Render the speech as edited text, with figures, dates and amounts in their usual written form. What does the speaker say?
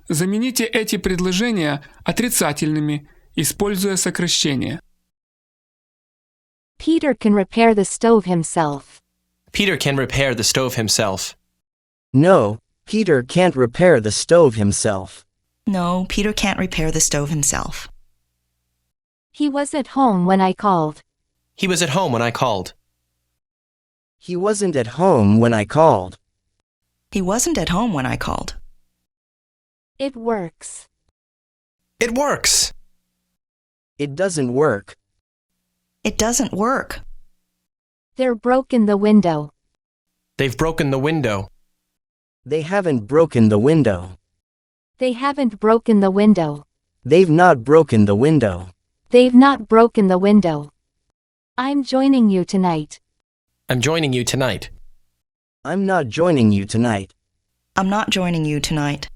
Замените эти предложения отрицательными, используя сокращения. Peter can repair the stove himself. Peter can repair the stove himself. No, Peter can't repair the stove himself. No, Peter can't repair the stove himself. He was at home when I called. He was at home when I called. He wasn't at home when I called. He wasn't at home when I called. It works. It works. It doesn't work. It doesn't work. They're broken the window. They've broken the window. They haven't broken the window. They haven't broken the window. They've not broken the window. They've not broken the window. I'm joining you tonight. I'm joining you tonight. I'm not joining you tonight. I'm not joining you tonight.